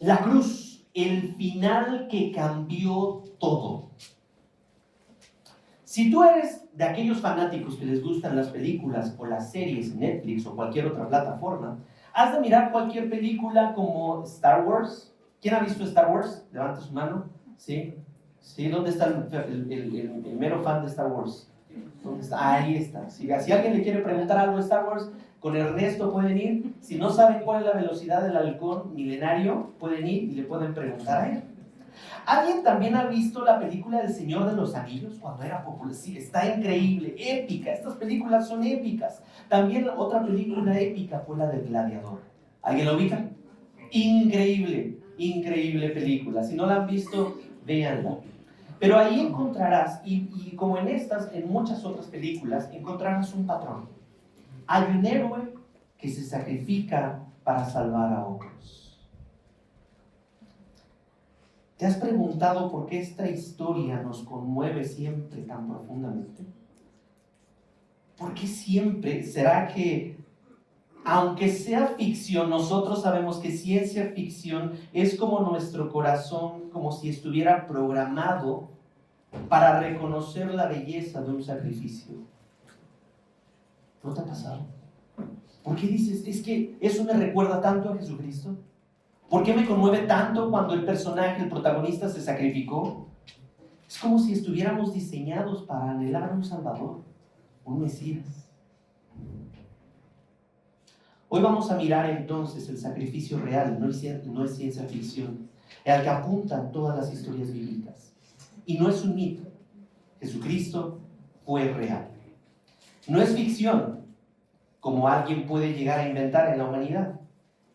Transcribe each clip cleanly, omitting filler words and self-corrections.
La cruz, el final que cambió todo. Si tú eres de aquellos fanáticos que les gustan las películas o las series en Netflix o cualquier otra plataforma, has de mirar cualquier película como Star Wars. ¿Quién ha visto Star Wars? Levanta su mano. ¿Sí? ¿Sí? ¿Dónde está el mero fan de Star Wars? ¿Dónde está? Ahí está. Si alguien le quiere preguntar algo de Star Wars, con Ernesto pueden ir. Si no saben cuál es la velocidad del halcón milenario, pueden ir y le pueden preguntar a él. ¿Alguien también ha visto la película del Señor de los Anillos cuando era popular? Sí, está increíble, épica. Estas películas son épicas. También otra película épica fue la del Gladiador. ¿Alguien lo ubica? Increíble, increíble película. Si no la han visto, véanla. Pero ahí encontrarás, y como en estas, en muchas otras películas, encontrarás un patrón. Hay un héroe que se sacrifica para salvar a otros. ¿Te has preguntado por qué esta historia nos conmueve siempre tan profundamente? ¿Por qué siempre? ¿Será que, aunque sea ficción, nosotros sabemos que ciencia ficción es como nuestro corazón, como si estuviera programado para reconocer la belleza de un sacrificio? ¿No te ha pasado? ¿Por qué dices, es que eso me recuerda tanto a Jesucristo? ¿Por qué me conmueve tanto cuando el personaje, el protagonista, se sacrificó? Es como si estuviéramos diseñados para anhelar a un Salvador, un Mesías. Hoy vamos a mirar entonces el sacrificio real, no es ciencia ficción, al que apuntan todas las historias bíblicas. Y no es un mito. Jesucristo fue real. No es ficción, como alguien puede llegar a inventar en la humanidad.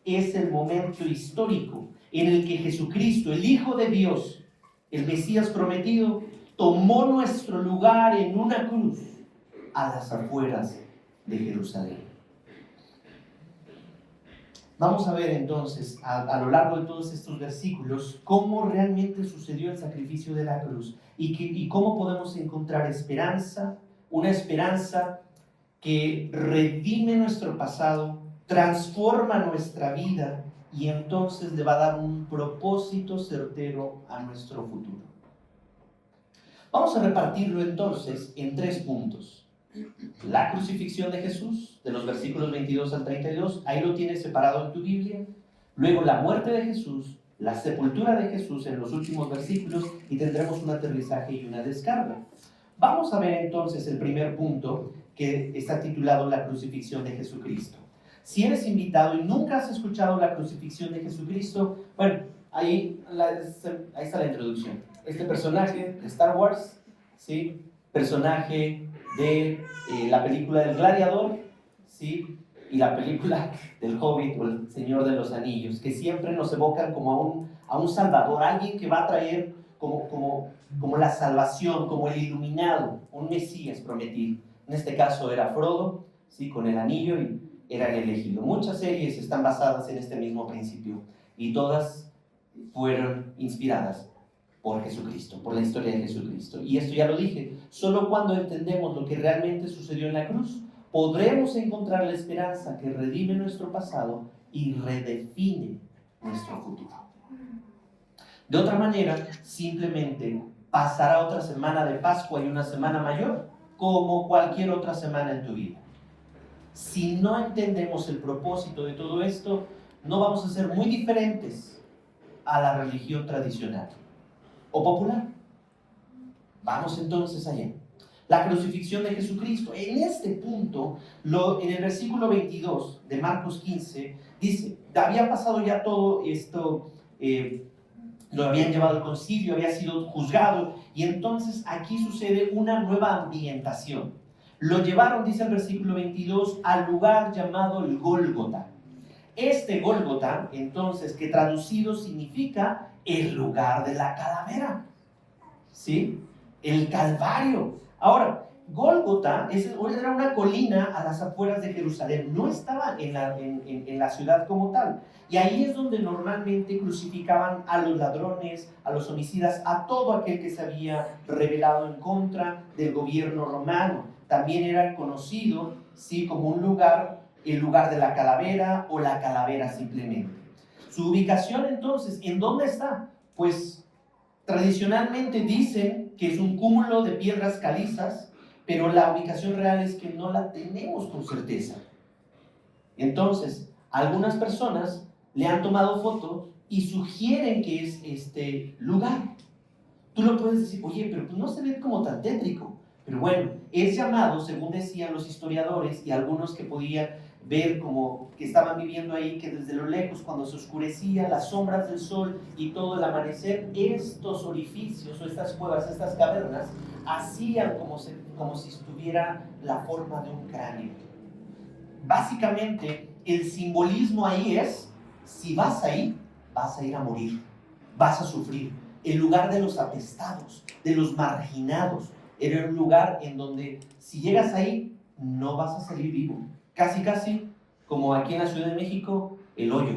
Es el momento histórico en el que Jesucristo, el Hijo de Dios, el Mesías prometido, tomó nuestro lugar en una cruz a las afueras de Jerusalén. Vamos a ver entonces, a lo largo de todos estos versículos, cómo realmente sucedió el sacrificio de la cruz y cómo podemos encontrar esperanza, una esperanza que redime nuestro pasado, transforma nuestra vida y entonces le va a dar un propósito certero a nuestro futuro. Vamos a repartirlo entonces en 3 puntos. La crucifixión de Jesús, de los versículos 22 al 32, ahí lo tienes separado en tu Biblia. Luego la muerte de Jesús, la sepultura de Jesús en los últimos versículos y tendremos un aterrizaje y una descarga. Vamos a ver entonces el primer punto, que está titulado La crucifixión de Jesucristo. Si eres invitado y nunca has escuchado la crucifixión de Jesucristo, bueno, ahí está la introducción. Este personaje de Star Wars, ¿sí? Personaje de la película del Gladiador, ¿sí? Y la película del Hobbit o el Señor de los Anillos, que siempre nos evocan como a un salvador, alguien que va a traer como la salvación, como el iluminado, un Mesías prometido. En este caso era Frodo, ¿sí? Con el anillo, y era el elegido. Muchas series están basadas en este mismo principio y todas fueron inspiradas por Jesucristo, por la historia de Jesucristo. Y esto ya lo dije, solo cuando entendemos lo que realmente sucedió en la cruz, podremos encontrar la esperanza que redime nuestro pasado y redefine nuestro futuro. De otra manera, simplemente pasará otra semana de Pascua y una semana mayor, como cualquier otra semana en tu vida. Si no entendemos el propósito de todo esto, no vamos a ser muy diferentes a la religión tradicional o popular. Vamos entonces allá. La crucifixión de Jesucristo. En este punto, en el versículo 22 de Marcos 15, dice, había pasado ya todo esto, lo habían llevado al concilio, había sido juzgado, y entonces aquí sucede una nueva ambientación. Lo llevaron, dice el versículo 22, al lugar llamado el Gólgota. Este Gólgota, entonces, que traducido significa el lugar de la calavera, ¿sí? El Calvario. Ahora, Gólgota era una colina a las afueras de Jerusalén, no estaba en la ciudad como tal. Y ahí es donde normalmente crucificaban a los ladrones, a los homicidas, a todo aquel que se había rebelado en contra del gobierno romano. También era conocido, ¿sí?, como un lugar, el lugar de la calavera o la calavera simplemente. Su ubicación entonces, ¿en dónde está? Pues tradicionalmente dicen que es un cúmulo de piedras calizas, pero la ubicación real es que no la tenemos con certeza. Entonces, algunas personas le han tomado foto y sugieren que es este lugar. Tú lo puedes decir, oye, pero pues no se ve como tan tétrico. Pero bueno, es llamado, según decían los historiadores y algunos que podían ver como que estaban viviendo ahí, que desde lo lejos, cuando se oscurecía, las sombras del sol y todo el amanecer, estos orificios o estas cuevas, estas cavernas, hacían como si estuviera la forma de un cráneo. Básicamente, el simbolismo ahí es, si vas ahí, vas a ir a morir, vas a sufrir. El lugar de los apestados, de los marginados, era un lugar en donde si llegas ahí, no vas a salir vivo. Casi, casi como aquí en la Ciudad de México, el hoyo.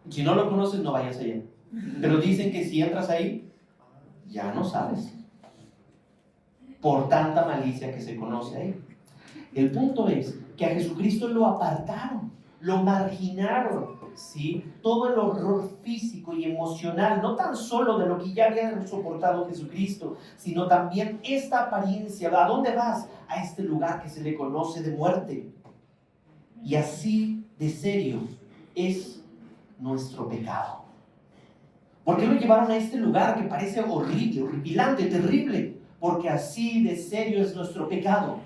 Si no lo conoces, no vayas allá. Pero dicen que si entras ahí, ya no sales. Por tanta malicia que se conoce ahí. El punto es que a Jesucristo lo apartaron, lo marginaron, ¿sí? Todo el horror físico y emocional, no tan solo de lo que ya había soportado Jesucristo, sino también esta apariencia. ¿A dónde vas? A este lugar que se le conoce de muerte. Y así de serio es nuestro pecado. ¿Por qué lo llevaron a este lugar que parece horrible, horripilante, terrible? Porque así de serio es nuestro pecado.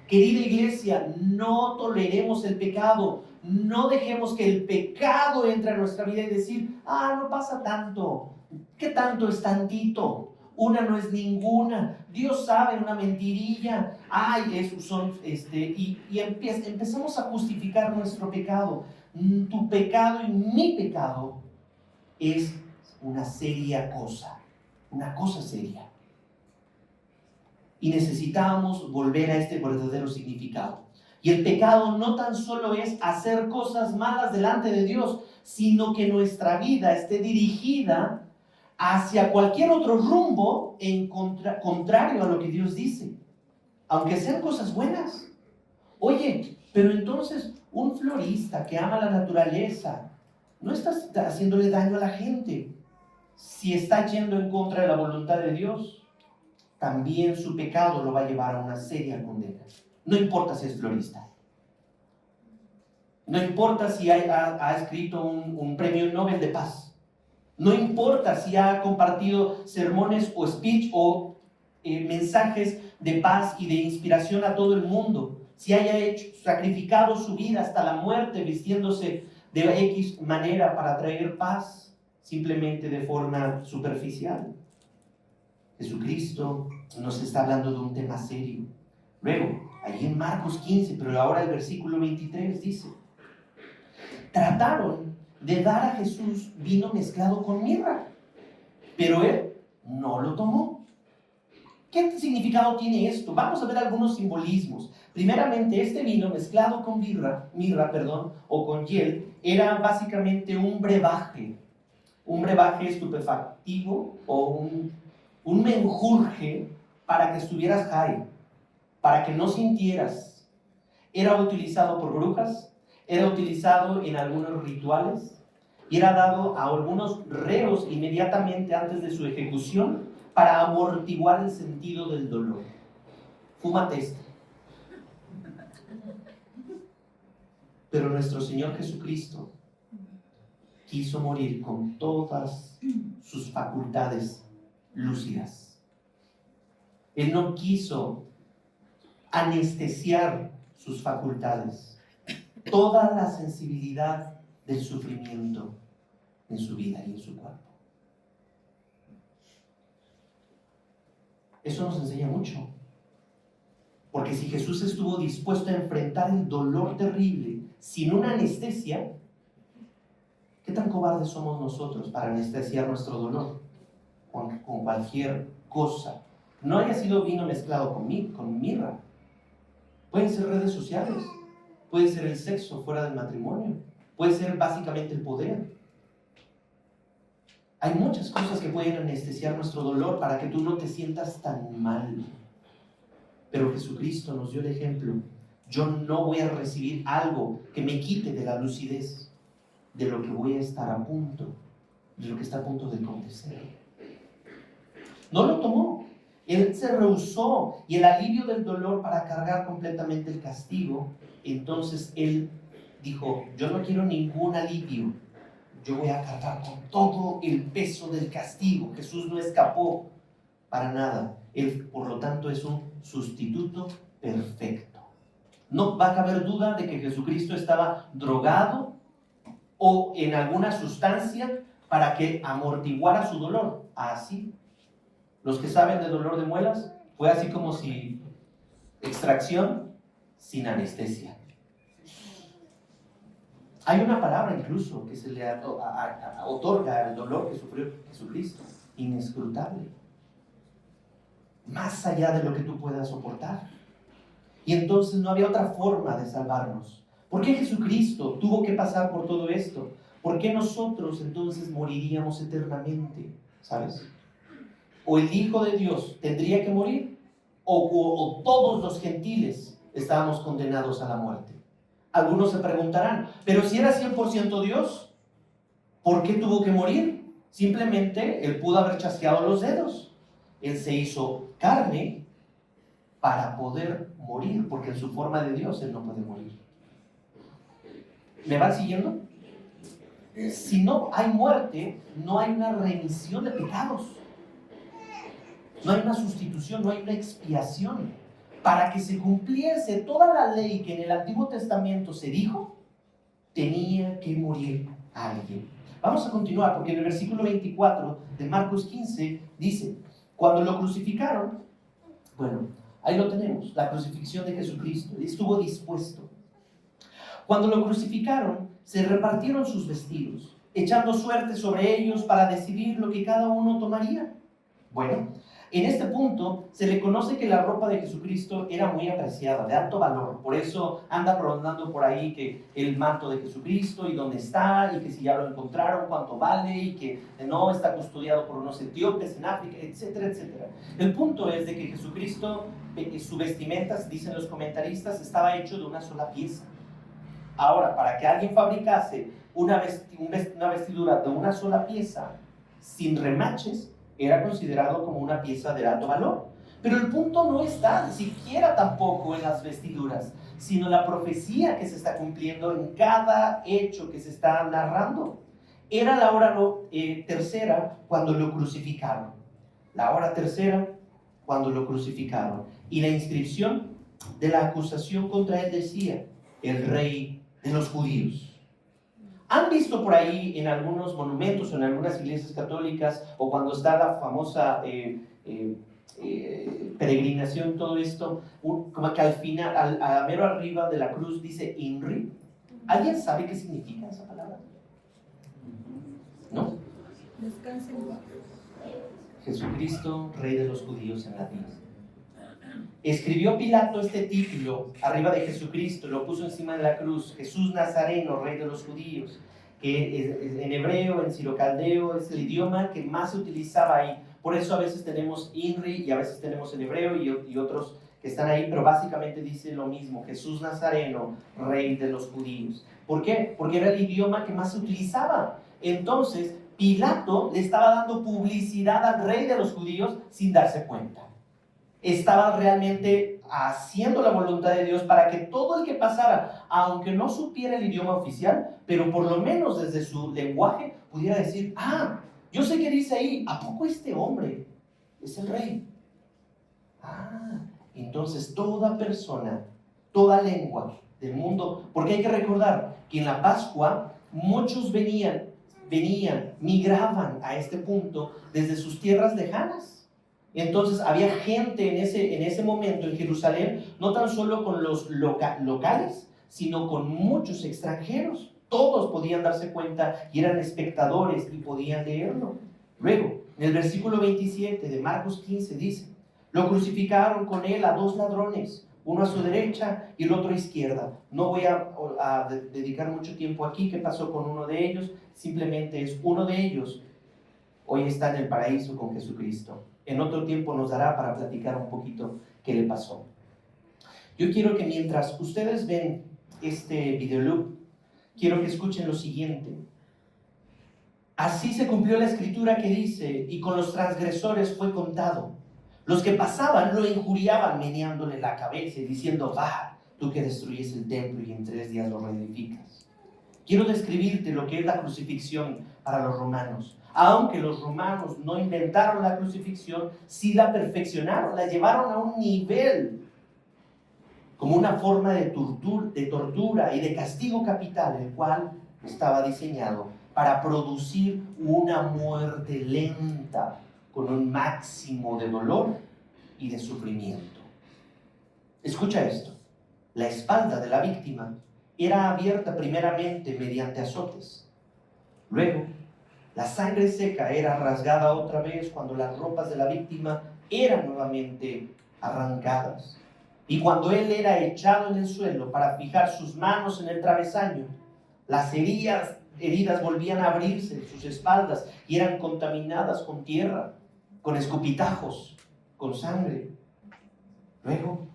Querida iglesia, no toleremos el pecado. No dejemos que el pecado entre a nuestra vida y decir, no pasa tanto. ¿Qué tanto es tantito? Una no es ninguna. Dios sabe, una mentirilla. Empezamos a justificar nuestro pecado. Tu pecado y mi pecado es una seria cosa. Una cosa seria. Y necesitamos volver a este verdadero significado. Y el pecado no tan solo es hacer cosas malas delante de Dios, sino que nuestra vida esté dirigida hacia cualquier otro rumbo contrario a lo que Dios dice, aunque sean cosas buenas. Oye, pero entonces un florista que ama la naturaleza no está haciéndole daño a la gente si está yendo en contra de la voluntad de Dios. También su pecado lo va a llevar a una seria condena. No importa si es florista. No importa si ha escrito un premio Nobel de Paz. No importa si ha compartido sermones o speech o mensajes de paz y de inspiración a todo el mundo. Si haya sacrificado su vida hasta la muerte vistiéndose de X manera para traer paz, simplemente de forma superficial. Jesucristo nos está hablando de un tema serio. Luego, allí en Marcos 15, pero ahora el versículo 23 dice, trataron de dar a Jesús vino mezclado con mirra, pero él no lo tomó. ¿Qué significado tiene esto? Vamos a ver algunos simbolismos. Primeramente, este vino mezclado con mirra, o con hiel, era básicamente un brebaje estupefactivo o un menjurje para que estuvieras high, para que no sintieras. Era utilizado por brujas, era utilizado en algunos rituales y era dado a algunos reos inmediatamente antes de su ejecución para amortiguar el sentido del dolor. Fúmate esto. Pero nuestro Señor Jesucristo quiso morir con todas sus facultades lúcidas. Él no quiso anestesiar sus facultades, toda la sensibilidad del sufrimiento en su vida y en su cuerpo. Eso nos enseña mucho, porque si Jesús estuvo dispuesto a enfrentar el dolor terrible sin una anestesia, ¿qué tan cobardes somos nosotros para anestesiar nuestro dolor con cualquier cosa? No haya sido vino mezclado con mirra. Pueden ser redes sociales, puede ser el sexo fuera del matrimonio, puede ser básicamente el poder. Hay muchas cosas que pueden anestesiar nuestro dolor para que tú no te sientas tan mal. Pero Jesucristo nos dio el ejemplo yo no voy a recibir algo que me quite de la lucidez de lo que voy a estar a punto, de lo que está a punto de acontecer. No lo tomó. Él se rehusó, y el alivio del dolor para cargar completamente el castigo. Entonces él dijo, yo no quiero ningún alivio, yo voy a cargar con todo el peso del castigo. Jesús no escapó para nada. Él, por lo tanto, es un sustituto perfecto. No va a caber duda de que Jesucristo estaba drogado o en alguna sustancia para que amortiguara su dolor. Así, los que saben de dolor de muelas, fue así como si extracción sin anestesia. Hay una palabra incluso que se le otorga al dolor que sufrió Jesucristo: inescrutable. Más allá de lo que tú puedas soportar. Y entonces no había otra forma de salvarnos. ¿Por qué Jesucristo tuvo que pasar por todo esto? ¿Por qué nosotros entonces moriríamos eternamente? ¿Sabes? O el Hijo de Dios tendría que morir, o todos los gentiles estábamos condenados a la muerte. Algunos se preguntarán, pero si era 100% Dios, ¿por qué tuvo que morir? Simplemente Él pudo haber chasqueado los dedos. Él se hizo carne para poder morir, porque en su forma de Dios Él no puede morir. ¿Me van siguiendo? Si no hay muerte, no hay una remisión de pecados. No hay una sustitución, no hay una expiación. Para que se cumpliese toda la ley que en el Antiguo Testamento se dijo, tenía que morir alguien. Vamos a continuar, porque en el versículo 24 de Marcos 15 dice, cuando lo crucificaron, bueno, ahí lo tenemos, la crucifixión de Jesucristo, estuvo dispuesto. Cuando lo crucificaron, se repartieron sus vestidos, echando suerte sobre ellos para decidir lo que cada uno tomaría. Bueno, en este punto se le conoce que la ropa de Jesucristo era muy apreciada, de alto valor. Por eso anda rondando por ahí que el manto de Jesucristo y dónde está, y que si ya lo encontraron, cuánto vale, y que no está custodiado por unos etíopes en África, etcétera, etcétera. El punto es de que Jesucristo, su vestimenta, dicen los comentaristas, estaba hecho de una sola pieza. Ahora, para que alguien fabricase una vestidura de una sola pieza, sin remaches, era considerado como una pieza de alto valor. Pero el punto no está ni siquiera tampoco en las vestiduras, sino la profecía que se está cumpliendo en cada hecho que se está narrando. Era la hora tercera cuando lo crucificaron. La hora tercera cuando lo crucificaron. Y la inscripción de la acusación contra él decía, el Rey de los Judíos. ¿Han visto por ahí en algunos monumentos o en algunas iglesias católicas, o cuando está la famosa peregrinación, todo esto, como que al final, a mero arriba de la cruz dice INRI? ¿Alguien sabe qué significa esa palabra? ¿No? Descansen. Jesucristo, Rey de los Judíos en latín. Escribió Pilato este título arriba de Jesucristo, lo puso encima de la cruz, Jesús Nazareno, Rey de los Judíos, que en hebreo, en sirocaldeo, es el idioma que más se utilizaba ahí. Por eso a veces tenemos INRI y a veces tenemos el hebreo y otros que están ahí, pero básicamente dice lo mismo, Jesús Nazareno, Rey de los Judíos. ¿Por qué? Porque era el idioma que más se utilizaba. Entonces, Pilato le estaba dando publicidad al Rey de los Judíos sin darse cuenta. Estaba realmente haciendo la voluntad de Dios para que todo el que pasara, aunque no supiera el idioma oficial, pero por lo menos desde su lenguaje pudiera decir, yo sé que dice ahí, ¿a poco este hombre es el Rey? Entonces toda persona, toda lengua del mundo, porque hay que recordar que en la Pascua muchos migraban a este punto desde sus tierras lejanas. Entonces había gente en ese momento en Jerusalén, no tan solo con los locales, sino con muchos extranjeros. Todos podían darse cuenta y eran espectadores y podían leerlo. Luego, en el versículo 27 de Marcos 15 dice, lo crucificaron con él a 2 ladrones, uno a su derecha y el otro a izquierda. No voy a dedicar mucho tiempo aquí, qué pasó con uno de ellos, simplemente es uno de ellos. Hoy está en el paraíso con Jesucristo. En otro tiempo nos dará para platicar un poquito qué le pasó. Yo quiero que mientras ustedes ven este videoloop, quiero que escuchen lo siguiente. Así se cumplió la escritura que dice, y con los transgresores fue contado. Los que pasaban lo injuriaban meneándole la cabeza y diciendo, va, tú que destruyes el templo y en 3 días lo reedificas. Quiero describirte lo que es la crucifixión para los romanos. Aunque los romanos no inventaron la crucifixión, sí la perfeccionaron, la llevaron a un nivel como una forma de tortura y de castigo capital, el cual estaba diseñado para producir una muerte lenta con un máximo de dolor y de sufrimiento. Escucha esto. La espalda de la víctima era abierta primeramente mediante azotes. Luego, la sangre seca era rasgada otra vez cuando las ropas de la víctima eran nuevamente arrancadas. Y cuando él era echado en el suelo para fijar sus manos en el travesaño, las heridas volvían a abrirse en sus espaldas y eran contaminadas con tierra, con escupitajos, con sangre. Luego,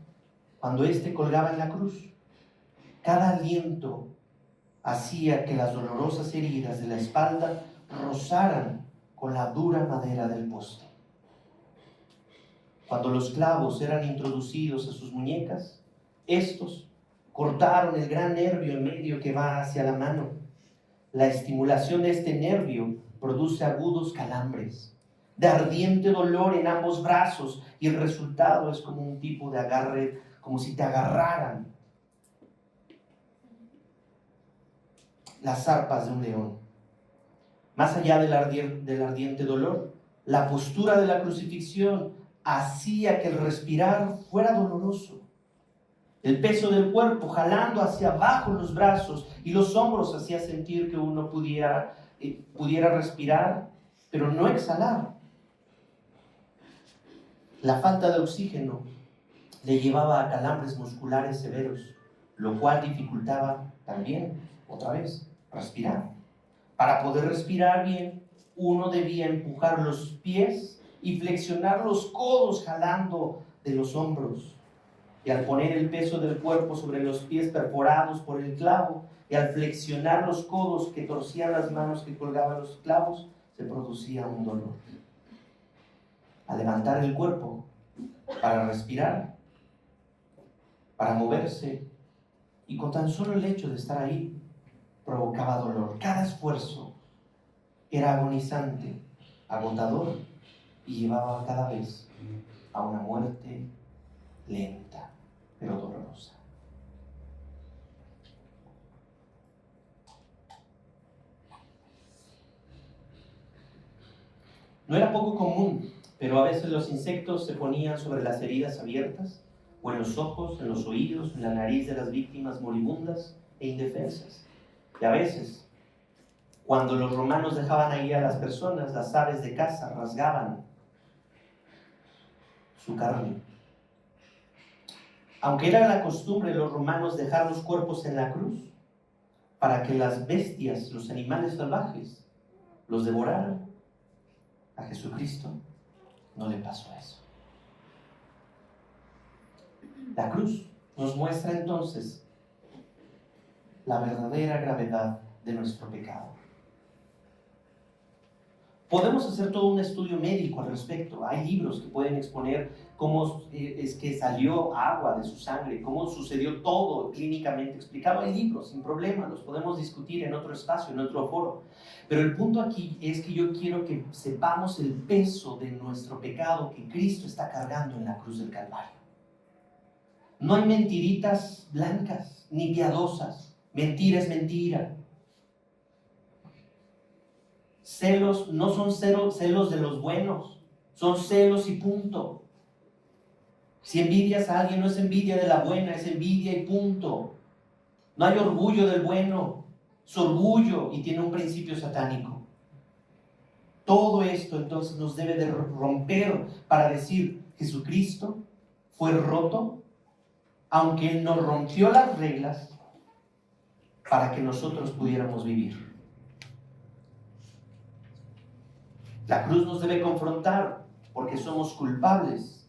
cuando éste colgaba en la cruz, cada aliento hacía que las dolorosas heridas de la espalda rozaran con la dura madera del poste. Cuando los clavos eran introducidos a sus muñecas, estos cortaron el gran nervio en medio que va hacia la mano. La estimulación de este nervio produce agudos calambres, de ardiente dolor en ambos brazos, y el resultado es como un tipo de agarre, como si te agarraran las zarpas de un león. Más allá del ardiente dolor, la postura de la crucifixión hacía que el respirar fuera doloroso. El peso del cuerpo jalando hacia abajo los brazos y los hombros hacía sentir que uno pudiera respirar, pero no exhalar. La falta de oxígeno le llevaba a calambres musculares severos, lo cual dificultaba también, otra vez, respirar. Para poder respirar bien, uno debía empujar los pies y flexionar los codos jalando de los hombros. Y al poner el peso del cuerpo sobre los pies perforados por el clavo, y al flexionar los codos que torcían las manos que colgaban los clavos, se producía un dolor. Al levantar el cuerpo para respirar, para moverse, y con tan solo el hecho de estar ahí, provocaba dolor. Cada esfuerzo era agonizante, agotador, y llevaba cada vez a una muerte lenta, pero dolorosa. No era poco común, pero a veces los insectos se ponían sobre las heridas abiertas, o en los ojos, en los oídos, en la nariz de las víctimas moribundas e indefensas. Y a veces, cuando los romanos dejaban ahí a las personas, las aves de caza rasgaban su carne. Aunque era la costumbre de los romanos dejar los cuerpos en la cruz para que las bestias, los animales salvajes, los devoraran, a Jesucristo no le pasó eso. La cruz nos muestra entonces la verdadera gravedad de nuestro pecado. Podemos hacer todo un estudio médico al respecto. Hay libros que pueden exponer cómo es que salió agua de su sangre, cómo sucedió todo clínicamente explicado. Hay libros, sin problema, los podemos discutir en otro espacio, en otro foro. Pero el punto aquí es que yo quiero que sepamos el peso de nuestro pecado que Cristo está cargando en la cruz del Calvario. No hay mentiritas blancas ni piadosas. Mentira es mentira. Celos no son celos de los buenos, son celos y punto. Si envidias a alguien, no es envidia de la buena, es envidia y punto. No hay orgullo del bueno, es orgullo y tiene un principio satánico. Todo esto entonces nos debe de romper para decir, Jesucristo fue roto, aunque Él nos rompió las reglas para que nosotros pudiéramos vivir. La cruz nos debe confrontar porque somos culpables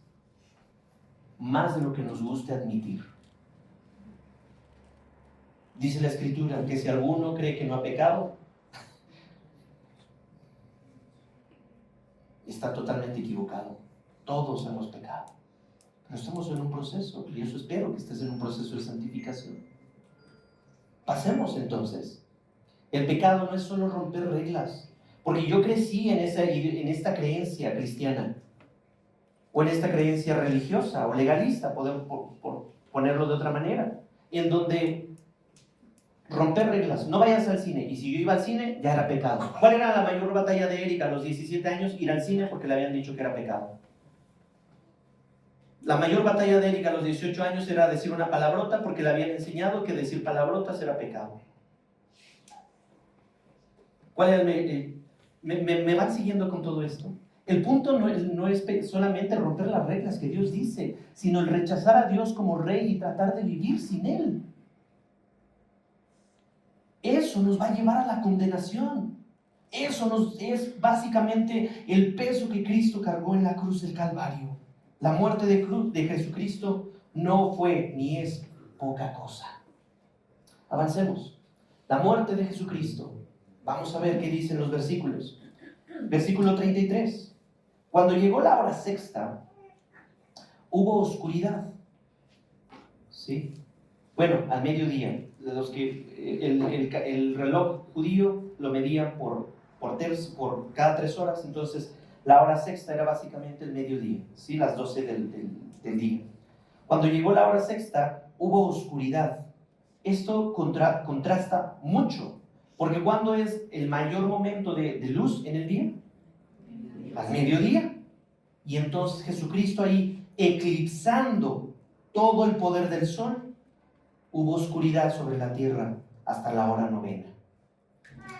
más de lo que nos guste admitir. Dice la Escritura que si alguno cree que no ha pecado, está totalmente equivocado. Todos hemos pecado. Pero estamos en un proceso, y eso espero que estés en un proceso de santificación. Pasemos entonces. El pecado no es solo romper reglas, porque yo crecí en esta creencia cristiana, o en esta creencia religiosa o legalista, por ponerlo de otra manera, en donde romper reglas, no vayas al cine, y si yo iba al cine, ya era pecado. ¿Cuál era la mayor batalla de Erika a los 17 años? Ir al cine porque le habían dicho que era pecado. La mayor batalla de Erika a los 18 años era decir una palabrota porque le habían enseñado que decir palabrotas era pecado. ¿Cuál es me van siguiendo con todo esto? El punto no es solamente romper las reglas que Dios dice, sino el rechazar a Dios como rey y tratar de vivir sin Él. Eso nos va a llevar a la condenación. Eso es básicamente el peso que Cristo cargó en la cruz del Calvario. La muerte de Jesucristo no fue ni es poca cosa. Avancemos. La muerte de Jesucristo. Vamos a ver qué dicen los versículos. Versículo 33. Cuando llegó la hora sexta, hubo oscuridad. ¿Sí? Bueno, al mediodía. Los que el reloj judío lo medía por cada 3 horas, entonces la hora sexta era básicamente el mediodía, ¿sí? Las 12 del día. Cuando llegó la hora sexta, hubo oscuridad. Esto contrasta mucho, porque ¿cuándo es el mayor momento de luz en el día? Al mediodía. Y entonces Jesucristo ahí, eclipsando todo el poder del sol, hubo oscuridad sobre la tierra hasta la hora novena.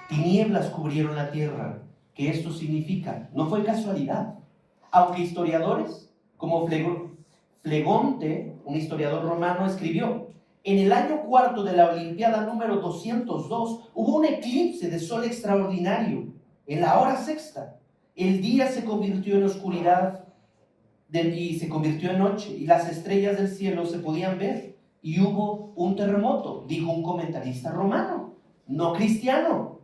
Tinieblas cubrieron la tierra, que esto significa, no fue casualidad. Aunque historiadores, como Flegonte, un historiador romano, escribió, en el año cuarto de la Olimpiada número 202, hubo un eclipse de sol extraordinario, en la hora sexta. El día se convirtió en oscuridad y se convirtió en noche, y las estrellas del cielo se podían ver. Y hubo un terremoto, dijo un comentarista romano, no cristiano.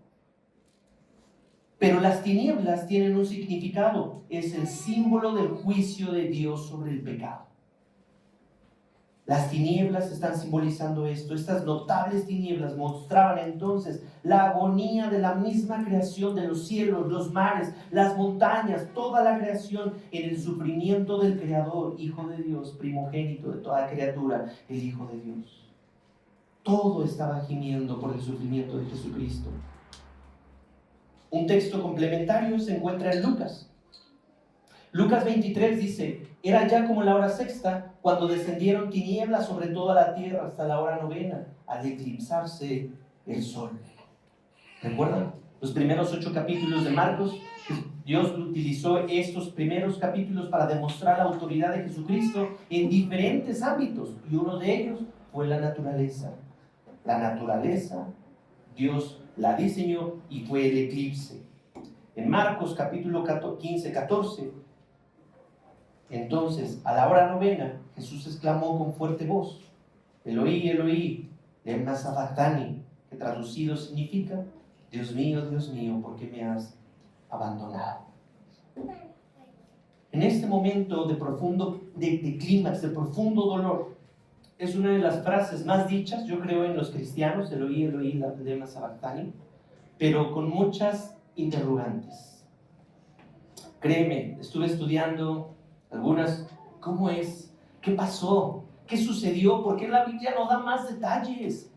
Pero las tinieblas tienen un significado, es el símbolo del juicio de Dios sobre el pecado. Las tinieblas están simbolizando esto. Estas notables tinieblas mostraban entonces la agonía de la misma creación de los cielos, los mares, las montañas, toda la creación en el sufrimiento del Creador, Hijo de Dios, primogénito de toda criatura, el Hijo de Dios. Todo estaba gimiendo por el sufrimiento de Jesucristo. Un texto complementario se encuentra en Lucas. Lucas 23 dice, era ya como la hora sexta cuando descendieron tinieblas sobre toda la tierra hasta la hora novena, al eclipsarse el sol. ¿Recuerdan? Los primeros 8 capítulos de Marcos, Dios utilizó estos primeros capítulos para demostrar la autoridad de Jesucristo en diferentes ámbitos, y uno de ellos fue la naturaleza. La naturaleza, Dios la diseñó y fue el eclipse. En Marcos capítulo 15, 14, entonces, a la hora novena, Jesús exclamó con fuerte voz, Eloí, Eloí, lema sabactani, que traducido significa, Dios mío, ¿por qué me has abandonado? En este momento de clímax, de profundo dolor, es una de las frases más dichas, yo creo, en los cristianos, Eloí, Eloí, lema sabactani, pero con muchas interrogantes. Créeme, estuve estudiando algunas, ¿cómo es? ¿Qué pasó? ¿Qué sucedió? ¿Por qué la Biblia no da más detalles?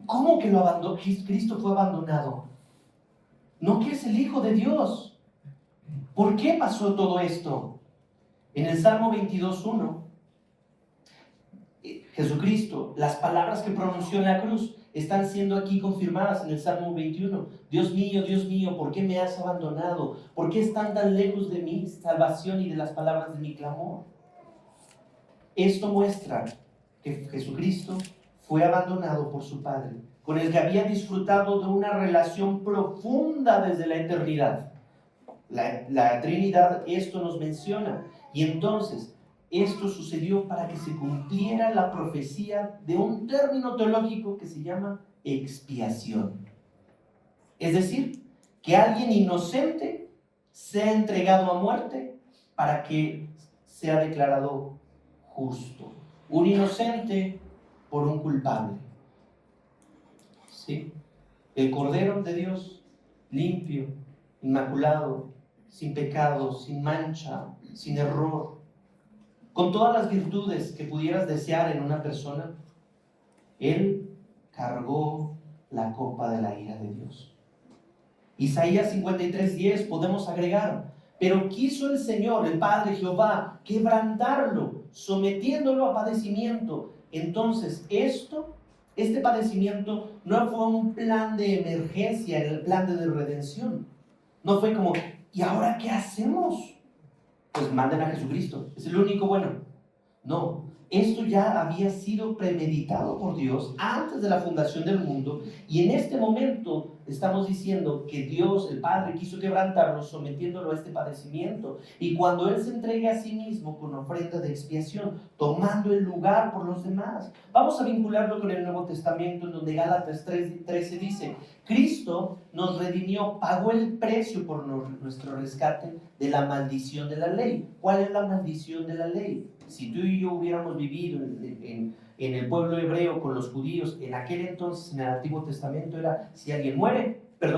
¿Cómo que lo abandonó? Cristo fue abandonado. ¿No que es el Hijo de Dios? ¿Por qué pasó todo esto? En el Salmo 22:1, Jesucristo, las palabras que pronunció en la cruz están siendo aquí confirmadas en el Salmo 21. Dios mío, ¿por qué me has abandonado? ¿Por qué están tan lejos de mi salvación y de las palabras de mi clamor? Esto muestra que Jesucristo fue abandonado por su Padre, con el que había disfrutado de una relación profunda desde la eternidad. La Trinidad esto nos menciona. Y entonces, esto sucedió para que se cumpliera la profecía de un término teológico que se llama expiación. Es decir, que alguien inocente sea entregado a muerte para que sea declarado justo. Un inocente por un culpable. ¿Sí? El Cordero de Dios, limpio, inmaculado, sin pecado, sin mancha, sin error, con todas las virtudes que pudieras desear en una persona, Él cargó la copa de la ira de Dios. Isaías 53:10 podemos agregar: pero quiso el Señor, el Padre Jehová, quebrantarlo, sometiéndolo a padecimiento. Entonces este padecimiento no fue un plan de emergencia en el plan de redención. No fue como, ¿y ahora qué hacemos? Pues manden a Jesucristo, es el único bueno. No, esto ya había sido premeditado por Dios antes de la fundación del mundo, y en este momento estamos diciendo que Dios, el Padre, quiso quebrantarlo sometiéndolo a este padecimiento, y cuando Él se entregue a sí mismo con ofrenda de expiación, tomando el lugar por los demás. Vamos a vincularlo con el Nuevo Testamento, en donde Gálatas 3:13 dice: Cristo nos redimió, pagó el precio por nuestro rescate de la maldición de la ley. ¿Cuál es la maldición de la ley? Si tú y yo hubiéramos vivido en el pueblo hebreo con los judíos, en aquel entonces, en el Antiguo Testamento, era: si alguien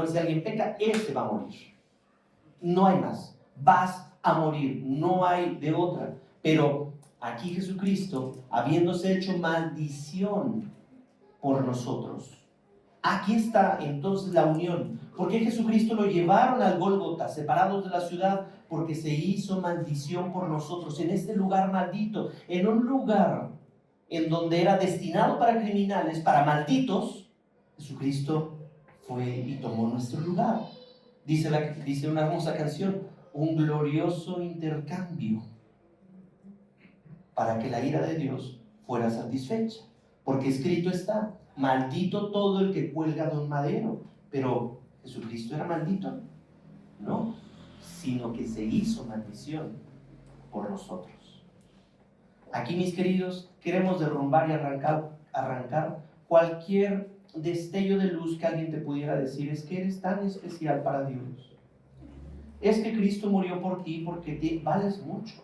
si alguien peca, ese va a morir. No hay más. Vas a morir. No hay de otra. Pero aquí Jesucristo, habiéndose hecho maldición por nosotros, aquí está entonces la unión. ¿Por qué Jesucristo lo llevaron al Gólgota, separados de la ciudad? Porque se hizo maldición por nosotros, en este lugar maldito, en un lugar en donde era destinado para criminales, para malditos. Jesucristo fue y tomó nuestro lugar. Dice una hermosa canción: un glorioso intercambio para que la ira de Dios fuera satisfecha. Porque escrito está: maldito todo el que cuelga de un madero. Pero ¿Jesucristo era maldito? No, sino que se hizo maldición por nosotros. Aquí, mis queridos, queremos derrumbar y arrancar cualquier destello de luz que alguien te pudiera decir: es que eres tan especial para Dios, es que Cristo murió por ti porque te vales mucho.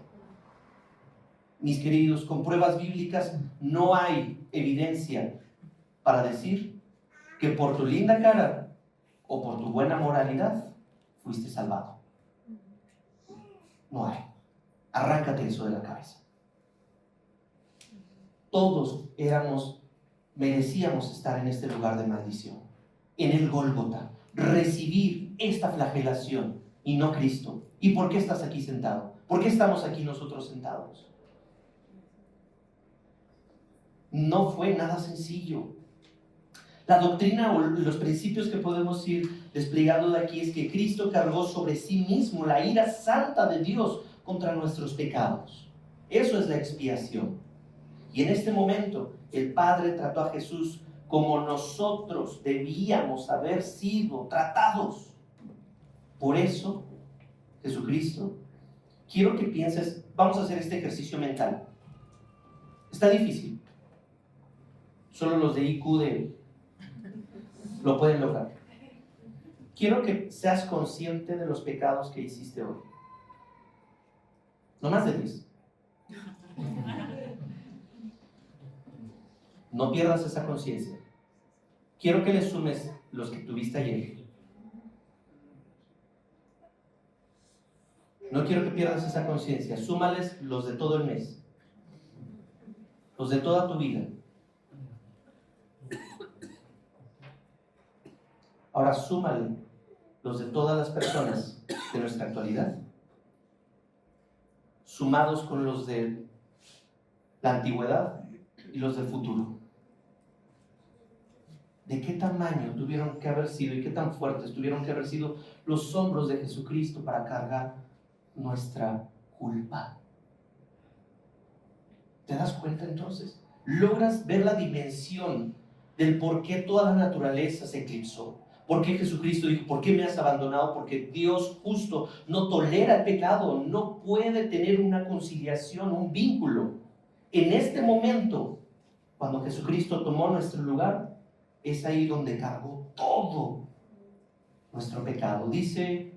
Mis queridos, con pruebas bíblicas no hay evidencia para decir que por tu linda cara o por tu buena moralidad fuiste salvado. No hay. Arráncate eso de la cabeza. Todos merecíamos estar en este lugar de maldición, en el Gólgota, recibir esta flagelación, y no Cristo. ¿Y por qué estás aquí sentado? ¿Por qué estamos aquí nosotros sentados? No fue nada sencillo. La doctrina o los principios que podemos ir desplegando de aquí es que Cristo cargó sobre sí mismo la ira santa de Dios contra nuestros pecados. Eso es la expiación. Y en este momento el Padre trató a Jesús como nosotros debíamos haber sido tratados. Por eso, Jesucristo, quiero que pienses, vamos a hacer este ejercicio mental. Está difícil. Solo los de IQ lo pueden lograr. Quiero que seas consciente de los pecados que hiciste hoy. No más de 10. No pierdas esa conciencia. Quiero que le sumes los que tuviste ayer. No quiero que pierdas esa conciencia. Súmales los de todo el mes, los de toda tu vida. Ahora súmale los de todas las personas de nuestra actualidad, sumados con los de la antigüedad y los del futuro. ¿De qué tamaño tuvieron que haber sido y qué tan fuertes tuvieron que haber sido los hombros de Jesucristo para cargar nuestra culpa? ¿Te das cuenta entonces? ¿Logras ver la dimensión del por qué toda la naturaleza se eclipsó? ¿Por qué Jesucristo dijo, ¿por qué me has abandonado? Porque Dios justo no tolera el pecado, no puede tener una conciliación, un vínculo. En este momento, cuando Jesucristo tomó nuestro lugar, es ahí donde cargó todo nuestro pecado. Dice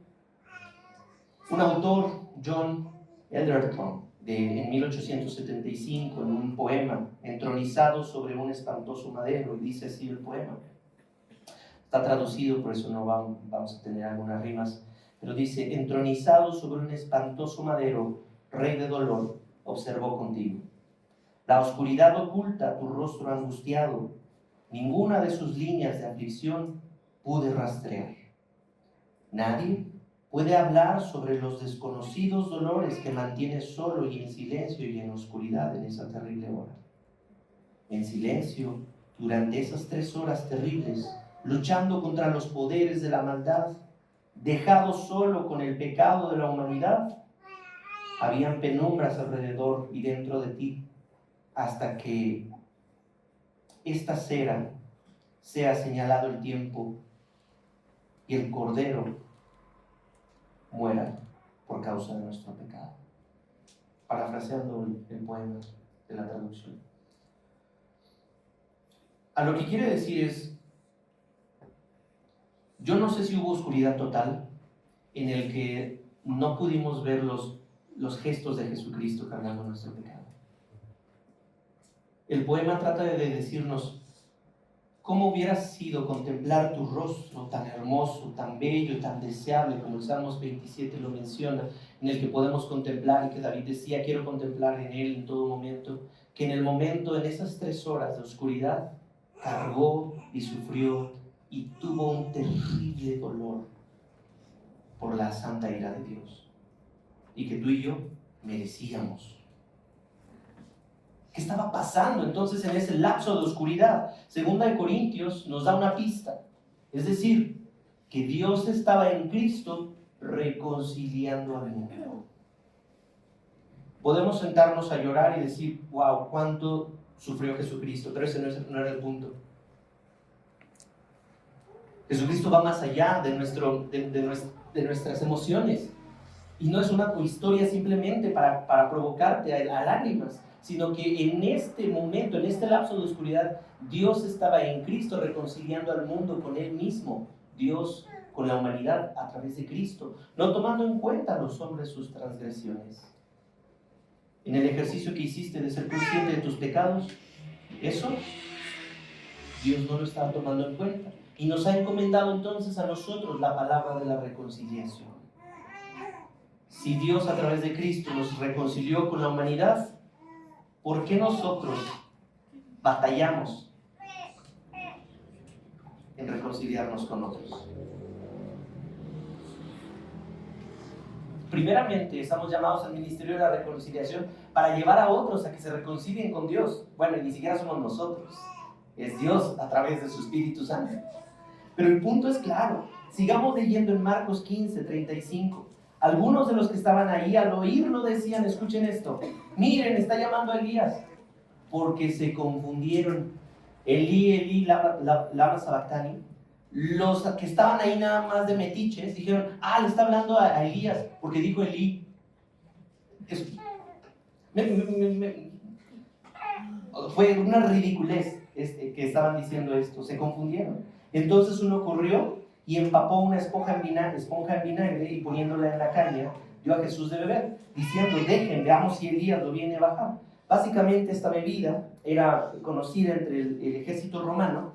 un autor, John Elderton, en 1875, en un poema, entronizado sobre un espantoso madero, y dice así el poema. Está traducido, por eso no vamos a tener algunas rimas, pero dice: entronizado sobre un espantoso madero, rey de dolor, observó contigo. La oscuridad oculta tu rostro angustiado, ninguna de sus líneas de aflicción pude rastrear. Nadie puede hablar sobre los desconocidos dolores que mantienes solo y en silencio y en oscuridad en esa terrible hora. En silencio, durante esas 3 horas terribles, luchando contra los poderes de la maldad, dejado solo con el pecado de la humanidad, habían penumbras alrededor y dentro de ti, hasta que esta cera sea señalado el tiempo y el Cordero muera por causa de nuestro pecado. Parafraseando el poema de la traducción. A lo que quiere decir es, yo no sé si hubo oscuridad total en el que no pudimos ver los gestos de Jesucristo cargando nuestro pecado. El poema trata de decirnos cómo hubiera sido contemplar tu rostro tan hermoso, tan bello, tan deseable, como el Salmos 27 lo menciona, en el que podemos contemplar, y que David decía, quiero contemplar en él en todo momento, que en el momento, en esas 3 horas de oscuridad, cargó y sufrió y tuvo un terrible dolor por la santa ira de Dios, y que tú y yo merecíamos. ¿Qué estaba pasando entonces en ese lapso de oscuridad? Segunda de Corintios nos da una pista, es decir, que Dios estaba en Cristo reconciliando al mundo. Podemos sentarnos a llorar y decir, wow, cuánto sufrió Jesucristo, pero ese no era el punto. Jesucristo va más allá de nuestras emociones, y no es una historia simplemente para provocarte a lágrimas, sino que en este momento, en este lapso de oscuridad, Dios estaba en Cristo reconciliando al mundo con Él mismo, Dios con la humanidad a través de Cristo, no tomando en cuenta a los hombres sus transgresiones. En el ejercicio que hiciste de ser consciente de tus pecados, eso Dios no lo está tomando en cuenta, y nos ha encomendado entonces a nosotros la palabra de la reconciliación. Si Dios a través de Cristo nos reconcilió con la humanidad, ¿por qué nosotros batallamos en reconciliarnos con otros? Primeramente, estamos llamados al ministerio de la reconciliación para llevar a otros a que se reconcilien con Dios. Bueno, y ni siquiera somos nosotros, es Dios a través de su Espíritu Santo. Pero el punto es claro. Sigamos leyendo en Marcos 15, 35. Algunos de los que estaban ahí al oírlo decían, escuchen esto, miren, está llamando a Elías, porque se confundieron. Elí, lama sabactani. Los que estaban ahí nada más de metiches dijeron, le está hablando a Elías, porque dijo Elí. Fue una ridiculez que estaban diciendo esto, se confundieron. Entonces uno corrió y empapó una esponja en vinagre y poniéndola en la caña, dio a Jesús de beber, diciendo, dejen, veamos si Elías lo viene a bajar. Básicamente esta bebida era conocida entre el ejército romano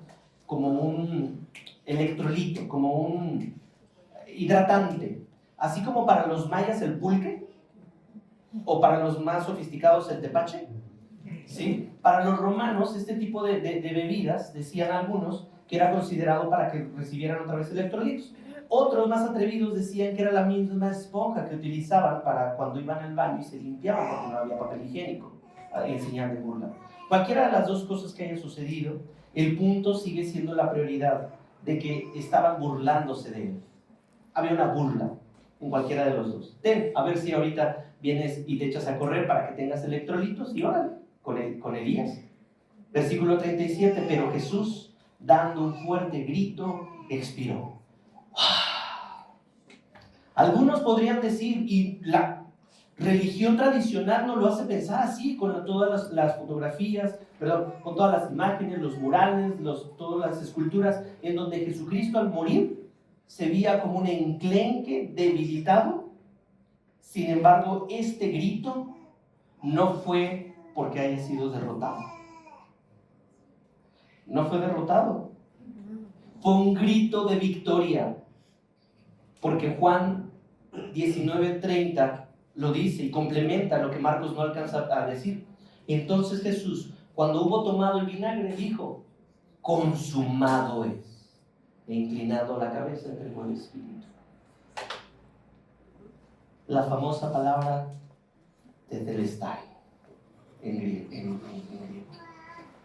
como un electrolito, como un hidratante, así como para los mayas el pulque, o para los más sofisticados el tepache, ¿sí? Para los romanos este tipo de bebidas, decían algunos, que era considerado para que recibieran otra vez electrolitos. Otros más atrevidos decían que era la misma esponja que utilizaban para cuando iban al baño y se limpiaban porque no había papel higiénico, en señal de burla. Cualquiera de las dos cosas que haya sucedido, el punto sigue siendo la prioridad de que estaban burlándose de él. Había una burla en cualquiera de los dos. Ten, a ver si ahorita vienes y te echas a correr para que tengas electrolitos, y órale, con Elías. Versículo 37, pero Jesús, dando un fuerte grito, expiró. Algunos podrían decir, y la religión tradicional nos lo hace pensar así, con todas las fotografías, con todas las imágenes, los murales, todas las esculturas, en donde Jesucristo al morir se veía como un enclenque debilitado. Sin embargo, este grito no fue porque haya sido derrotado. No fue derrotado. Fue un grito de victoria. Porque Juan 19:30 lo dice y complementa lo que Marcos no alcanza a decir. Entonces Jesús, cuando hubo tomado el vinagre, dijo: consumado es. E inclinado la cabeza, entregó el espíritu. La famosa palabra tetelestai en griego,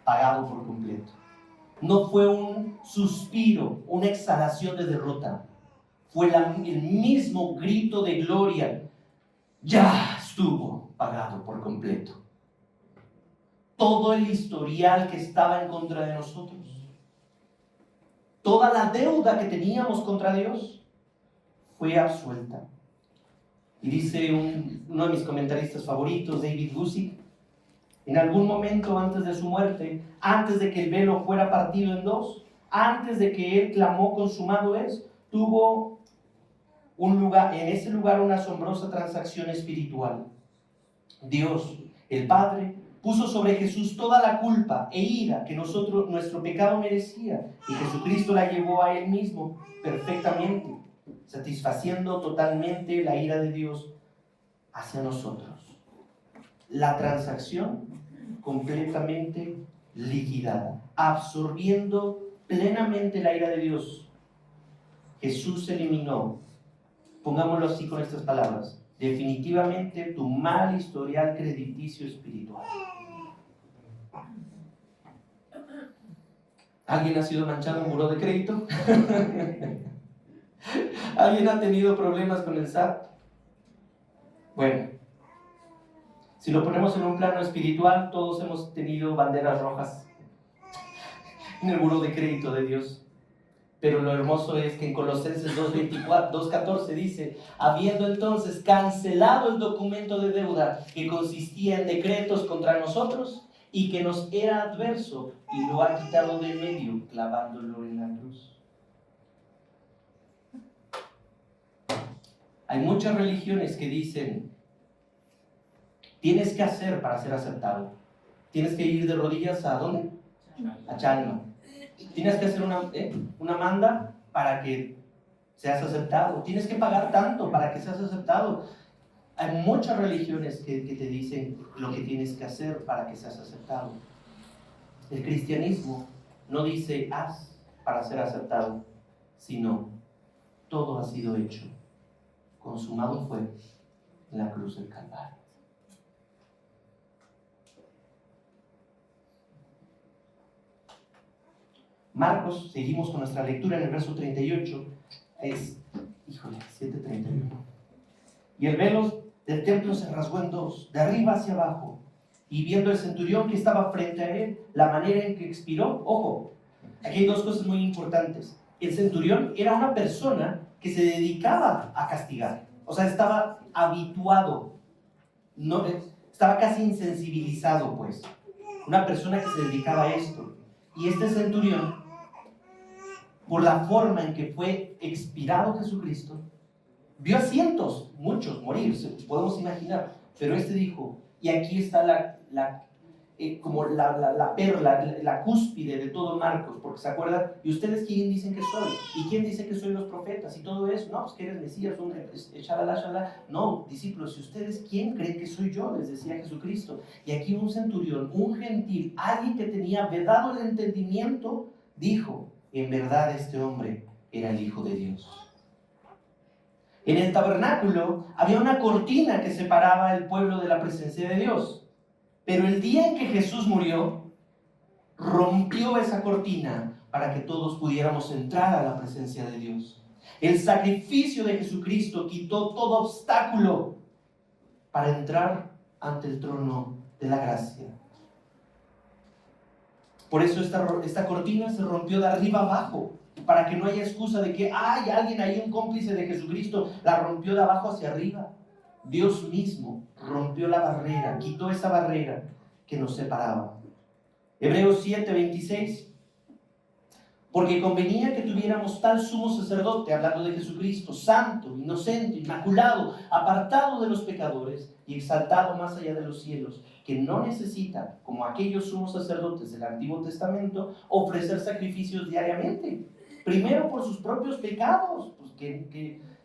pagado por completo. No fue un suspiro, una exhalación de derrota. Fue el mismo grito de gloria. Ya estuvo pagado por completo. Todo el historial que estaba en contra de nosotros, toda la deuda que teníamos contra Dios, fue absuelta. Y dice uno de mis comentaristas favoritos, David Guzik, en algún momento antes de su muerte, antes de que el velo fuera partido en dos, antes de que él clamó consumado es, tuvo en ese lugar una asombrosa transacción espiritual. Dios, el Padre, puso sobre Jesús toda la culpa e ira que nuestro pecado merecía, y Jesucristo la llevó a él mismo perfectamente, satisfaciendo totalmente la ira de Dios hacia nosotros. La transacción completamente liquidada, absorbiendo plenamente la ira de Dios. Jesús eliminó, pongámoslo así con estas palabras, definitivamente tu mal historial crediticio espiritual. ¿Alguien ha sido manchado en buró de crédito? ¿Alguien ha tenido problemas con el SAT? Bueno, si lo ponemos en un plano espiritual, todos hemos tenido banderas rojas en el buró de crédito de Dios. Pero lo hermoso es que en Colosenses 2:14 dice: habiendo entonces cancelado el documento de deuda que consistía en decretos contra nosotros y que nos era adverso, y lo ha quitado de medio, clavándolo en la cruz. Hay muchas religiones que dicen: tienes que hacer para ser aceptado. Tienes que ir de rodillas ¿a dónde? A Chalma. Tienes que hacer una manda para que seas aceptado. Tienes que pagar tanto para que seas aceptado. Hay muchas religiones que te dicen lo que tienes que hacer para que seas aceptado. El cristianismo no dice haz para ser aceptado, sino todo ha sido hecho. Consumado fue en la cruz del Calvario. Marcos, seguimos con nuestra lectura en el verso 38, es, 7:31. Y el velo del templo se rasgó en dos, de arriba hacia abajo, y viendo el centurión que estaba frente a él, la manera en que expiró, ojo, aquí hay dos cosas muy importantes. El centurión era una persona que se dedicaba a castigar, o sea, estaba habituado, no, estaba casi insensibilizado, pues, una persona que se dedicaba a esto. Y este centurión, por la forma en que fue expirado Jesucristo, vio a cientos, muchos morir, podemos imaginar, pero este dijo, y aquí está como la perla, la cúspide de todo Marcos, porque se acuerdan, ¿y ustedes quién dicen que soy? ¿Y quién dice que soy los profetas? Y todo eso, no, pues que eres Mesías, shalala. No, discípulos, ¿y ustedes quién creen que soy yo? Les decía Jesucristo. Y aquí un centurión, un gentil, alguien que tenía vedado el entendimiento, dijo, en verdad este hombre era el Hijo de Dios. En el tabernáculo había una cortina que separaba el pueblo de la presencia de Dios. Pero el día en que Jesús murió, rompió esa cortina para que todos pudiéramos entrar a la presencia de Dios. El sacrificio de Jesucristo quitó todo obstáculo para entrar ante el trono de la gracia. Por eso esta cortina se rompió de arriba abajo, para que no haya excusa de que hay alguien ahí, un cómplice de Jesucristo, la rompió de abajo hacia arriba. Dios mismo rompió la barrera, quitó esa barrera que nos separaba. Hebreos 7:26. Porque convenía que tuviéramos tal sumo sacerdote, hablando de Jesucristo, santo, inocente, inmaculado, apartado de los pecadores y exaltado más allá de los cielos, que no necesita, como aquellos sumos sacerdotes del Antiguo Testamento, ofrecer sacrificios diariamente. Primero por sus propios pecados, pues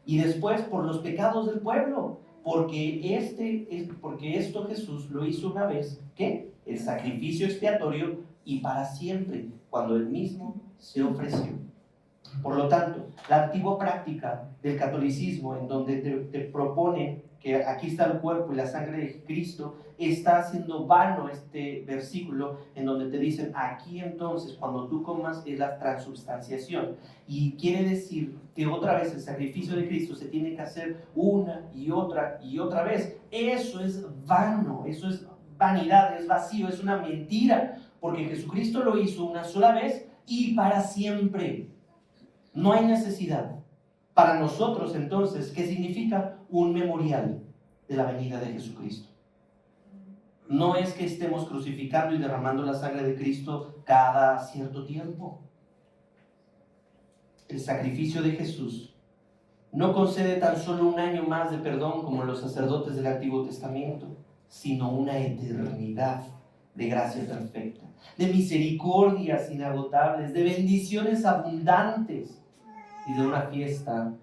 y después por los pecados del pueblo. Porque esto Jesús lo hizo una vez, ¿qué? El sacrificio expiatorio y para siempre, cuando Él mismo se ofreció. Por lo tanto, la antigua práctica del catolicismo, en donde te propone que aquí está el cuerpo y la sangre de Cristo, está haciendo vano este versículo en donde te dicen, aquí entonces cuando tú comas es la transubstanciación, y quiere decir que otra vez el sacrificio de Cristo se tiene que hacer una y otra vez. Eso es vano, eso es vanidad, es vacío, es una mentira, porque Jesucristo lo hizo una sola vez y para siempre. No hay necesidad. Para nosotros entonces, ¿qué significa? Un memorial de la venida de Jesucristo. No es que estemos crucificando y derramando la sangre de Cristo cada cierto tiempo. El sacrificio de Jesús no concede tan solo un año más de perdón como los sacerdotes del Antiguo Testamento, sino una eternidad de gracia perfecta, de misericordias inagotables, de bendiciones abundantes y de una fiesta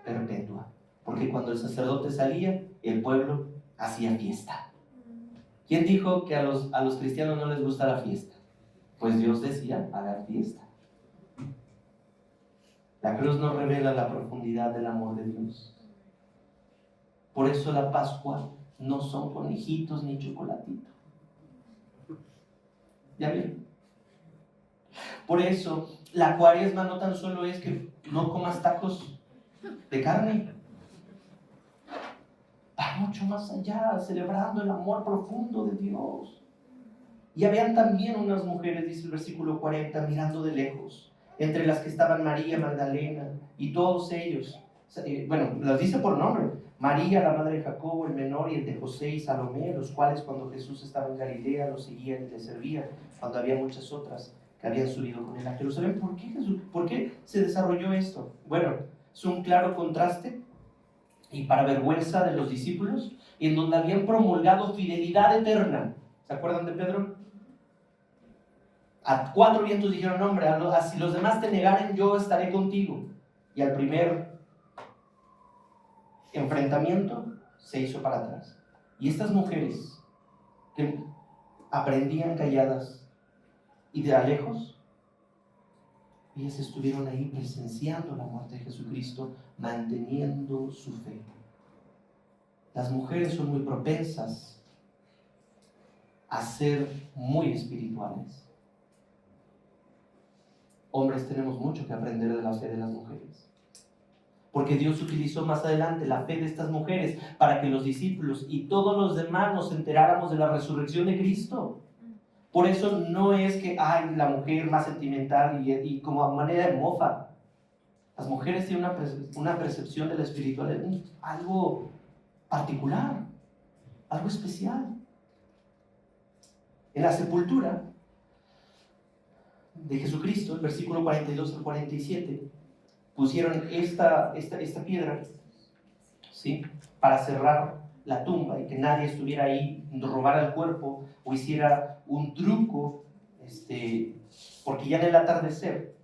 perpetua. Porque cuando el sacerdote salía, el pueblo hacía fiesta. ¿Quién dijo que a los cristianos no les gusta la fiesta? Pues Dios decía, hagan fiesta. La cruz nos revela la profundidad del amor de Dios. Por eso la Pascua no son conejitos ni chocolatitos. ¿Ya vieron? Por eso la Cuaresma no tan solo es que no comas tacos de carne. Va mucho más allá, celebrando el amor profundo de Dios. Y habían también unas mujeres, dice el versículo 40, mirando de lejos, entre las que estaban María Magdalena y todos ellos. Bueno, las dice por nombre. María, la madre de Jacobo, el menor, y el de José y Salomé, los cuales cuando Jesús estaba en Galilea lo seguían y le servían, cuando había muchas otras que habían subido con él a Jerusalén. ¿Por qué se desarrolló esto? Bueno, es un claro contraste y para vergüenza de los discípulos, en donde habían promulgado fidelidad eterna. ¿Se acuerdan de Pedro? A 4 vientos dijeron, hombre, si los demás te negaren, yo estaré contigo. Y al primer enfrentamiento se hizo para atrás. Y estas mujeres que aprendían calladas y de a lejos, ellas estuvieron ahí presenciando la muerte de Jesucristo, manteniendo su fe. Las mujeres son muy propensas a ser muy espirituales. Hombres, tenemos mucho que aprender de la fe de las mujeres. Porque Dios utilizó más adelante la fe de estas mujeres para que los discípulos y todos los demás nos enteráramos de la resurrección de Cristo. Por eso no es que hay la mujer más sentimental y como a manera de mofa. Las mujeres tienen una percepción de la espiritualidad, algo particular, algo especial. En la sepultura de Jesucristo, el versículo 42 al 47, pusieron esta piedra, ¿sí?, para cerrar la tumba y que nadie estuviera ahí, robara el cuerpo o hiciera un truco, porque ya en el atardecer,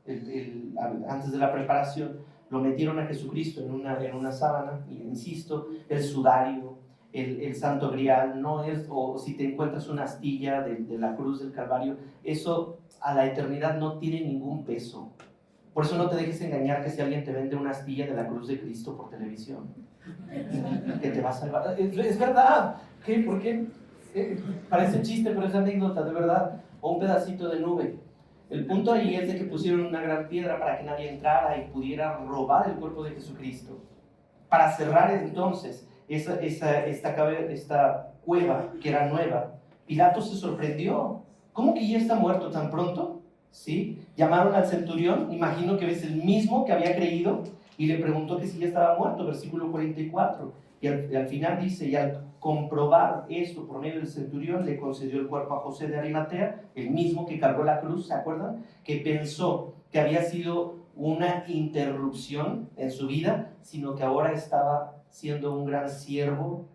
antes de la preparación, lo metieron a Jesucristo en una sábana, y insisto, el sudario, el santo grial, no es, o si te encuentras una astilla de la cruz del Calvario, eso a la eternidad no tiene ningún peso. Por eso no te dejes engañar que si alguien te vende una astilla de la cruz de Cristo por televisión, que te va a salvar. Es verdad. ¿Qué? ¿Por qué? Parece chiste, pero es anécdota, de verdad. O un pedacito de nube. El punto ahí es de que pusieron una gran piedra para que nadie entrara y pudiera robar el cuerpo de Jesucristo. Para cerrar entonces esta cueva que era nueva, Pilato se sorprendió. ¿cómo que ya está muerto tan pronto? ¿Sí? Llamaron al centurión, imagino que es el mismo que había creído, y le preguntó que si ya estaba muerto, versículo 44. Y al final dice, y al comprobar esto por medio del centurión, le concedió el cuerpo a José de Arimatea, el mismo que cargó la cruz, ¿se acuerdan? Que pensó que había sido una interrupción en su vida, sino que ahora estaba siendo un gran siervo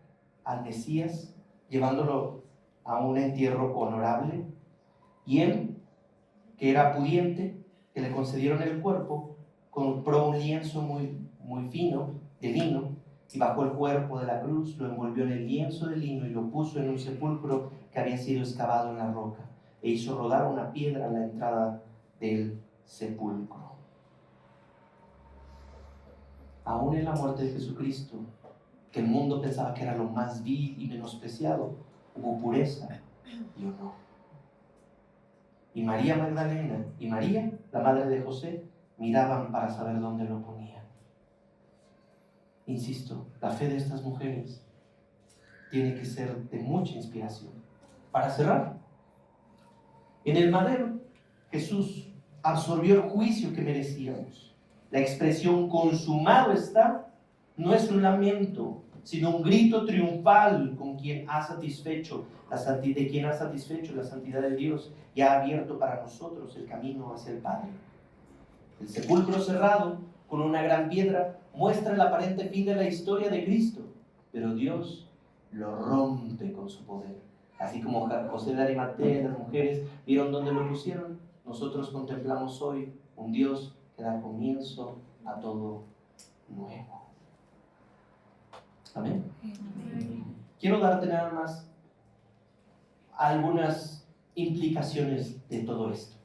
al Mesías, llevándolo a un entierro honorable. Y él, que era pudiente, que le concedieron el cuerpo, compró un lienzo muy fino de lino y bajó el cuerpo de la cruz, lo envolvió en el lienzo de lino y lo puso en un sepulcro que había sido excavado en la roca, e hizo rodar una piedra a la entrada del sepulcro. Aún en la muerte de Jesucristo, que el mundo pensaba que era lo más vil y menospreciado, hubo pureza y honor. Y María Magdalena y María, la madre de José, miraban para saber dónde lo ponían. Insisto, la fe de estas mujeres tiene que ser de mucha inspiración. Para cerrar, en el madero, Jesús absorbió el juicio que merecíamos. La expresión consumado está no es un lamento, sino un grito triunfal con quien ha satisfecho de quien ha satisfecho la santidad de Dios y ha abierto para nosotros el camino hacia el Padre. El sepulcro cerrado con una gran piedra muestra el aparente fin de la historia de Cristo, pero Dios lo rompe con su poder. Así como José de Arimatea y las mujeres vieron dónde lo pusieron, nosotros contemplamos hoy un Dios que da comienzo a todo nuevo. Amén. Quiero darte nada más algunas implicaciones de todo esto.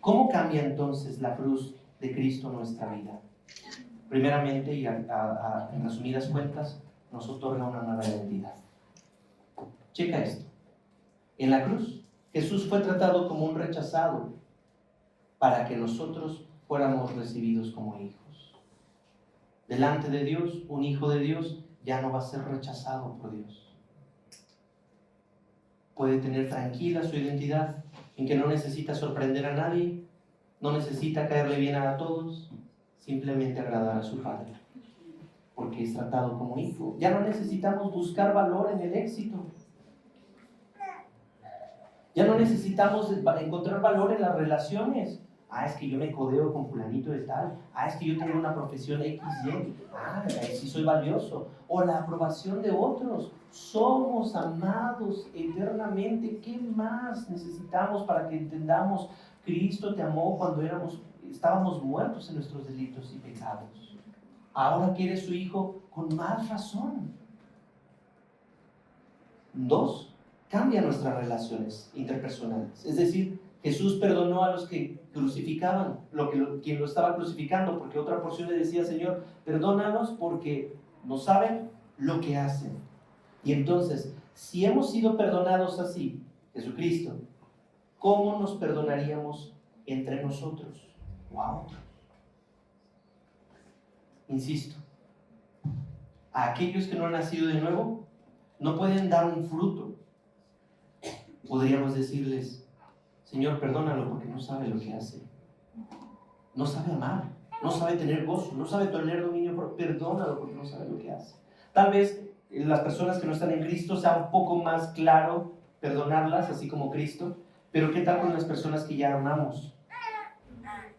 ¿Cómo cambia entonces la cruz de Cristo nuestra vida? Primeramente, y en resumidas cuentas, nos otorga una nueva identidad. Checa esto. En la cruz, Jesús fue tratado como un rechazado para que nosotros fuéramos recibidos como hijos. Delante de Dios, un hijo de Dios ya no va a ser rechazado por Dios. Puede tener tranquila su identidad, en que no necesita sorprender a nadie, no necesita caerle bien a todos, simplemente agradar a su Padre, porque es tratado como hijo. Ya no necesitamos buscar valor en el éxito. Ya no necesitamos encontrar valor en las relaciones. Es que yo me codeo con fulanito de tal. Es que yo tengo una profesión XY. Sí soy valioso. O la aprobación de otros. Somos amados eternamente. ¿Qué más necesitamos para que entendamos? Cristo te amó cuando estábamos muertos en nuestros delitos y pecados. Ahora que eres su hijo, con más razón. 2, cambia nuestras relaciones interpersonales. Es decir, Jesús perdonó a los que crucificaban, quien lo estaba crucificando, porque otra porción le decía, Señor, perdónanos porque no saben lo que hacen. Y entonces, si hemos sido perdonados así, Jesucristo, ¿cómo nos perdonaríamos entre nosotros o a otros? Insisto, a aquellos que no han nacido de nuevo, no pueden dar un fruto. Podríamos decirles, Señor, perdónalo porque no sabe lo que hace. No sabe amar, no sabe tener gozo, no sabe tener dominio propio. Perdónalo porque no sabe lo que hace. Tal vez las personas que no están en Cristo sea un poco más claro perdonarlas, así como Cristo. Pero ¿qué tal con las personas que ya amamos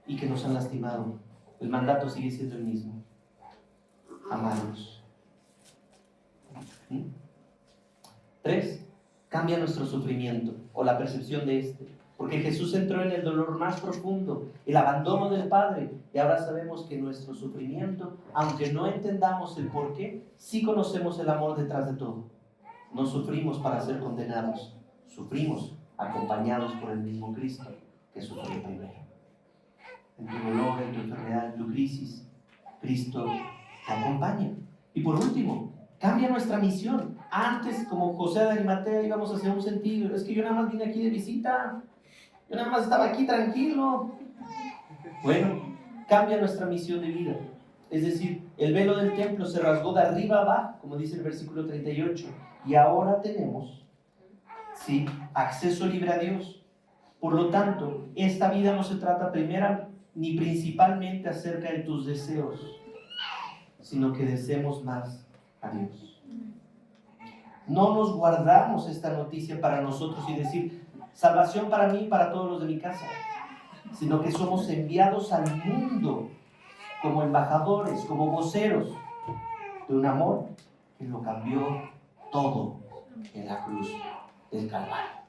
y que nos han lastimado? El mandato sigue siendo el mismo. Amarlos. 3, cambia nuestro sufrimiento o la percepción de este. Porque Jesús entró en el dolor más profundo, el abandono del Padre. Y ahora sabemos que nuestro sufrimiento, aunque no entendamos el por qué, sí conocemos el amor detrás de todo. No sufrimos para ser condenados, sufrimos acompañados por el mismo Cristo que sufrió primero. En tu dolor, en tu enfermedad, en tu crisis, Cristo te acompaña. Y por último, cambia nuestra misión. Antes, como José de Arimatea, íbamos hacia un sentido. Es que yo nada más vine aquí de visita. Yo nada más estaba aquí tranquilo. Bueno, cambia nuestra misión de vida. Es decir, el velo del templo se rasgó de arriba abajo, como dice el versículo 38. Y ahora tenemos ¿sí? Acceso libre a Dios. Por lo tanto, esta vida no se trata primera ni principalmente acerca de tus deseos, sino que deseemos más a Dios. No nos guardamos esta noticia para nosotros y decir, salvación para mí y para todos los de mi casa, sino que somos enviados al mundo como embajadores, como voceros de un amor que lo cambió todo en la cruz del Calvario.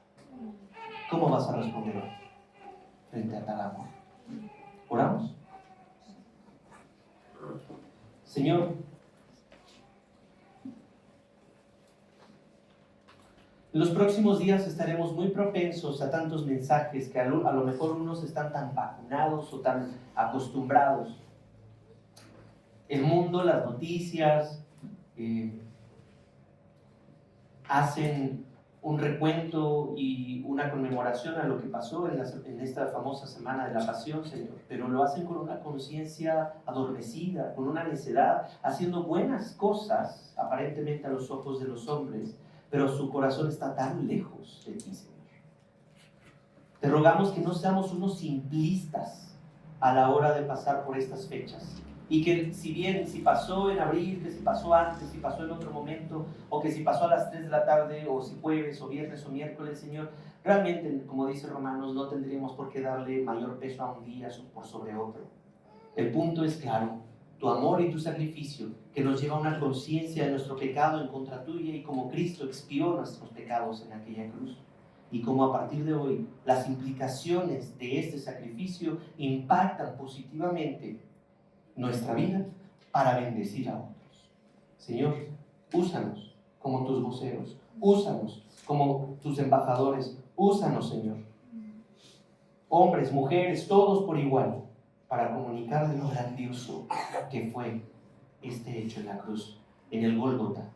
¿Cómo vas a responder hoy frente a tal amor? ¿Oramos? Señor, en los próximos días estaremos muy propensos a tantos mensajes que a lo mejor unos están tan vacunados o tan acostumbrados. El mundo, las noticias, hacen un recuento y una conmemoración a lo que pasó en esta famosa semana de la Pasión, Señor, pero lo hacen con una conciencia adormecida, con una necedad, haciendo buenas cosas aparentemente a los ojos de los hombres, pero su corazón está tan lejos de ti, Señor. Te rogamos que no seamos unos simplistas a la hora de pasar por estas fechas. Y que si pasó en abril, que si pasó antes, si pasó en otro momento, o que si pasó a las 3 de la tarde, o si jueves, o viernes, o miércoles, Señor, realmente, como dice Romanos, no tendríamos por qué darle mayor peso a un día por sobre otro. El punto es claro, tu amor y tu sacrificio, que nos lleva a una conciencia de nuestro pecado en contra tuya, y como Cristo expió nuestros pecados en aquella cruz. Y como a partir de hoy las implicaciones de este sacrificio impactan positivamente nuestra vida para bendecir a otros. Señor, úsanos como tus voceros, úsanos como tus embajadores, úsanos, Señor. Hombres, mujeres, todos por igual, para comunicar de lo grandioso que fue este hecho en la cruz, en el Gólgota,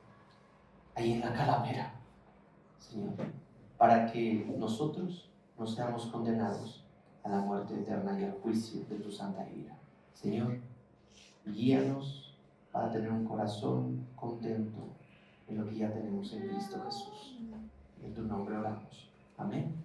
ahí en la calavera, Señor, para que nosotros no seamos condenados a la muerte eterna y al juicio de tu santa ira. Señor, guíanos para tener un corazón contento en lo que ya tenemos en Cristo Jesús. En tu nombre oramos. Amén.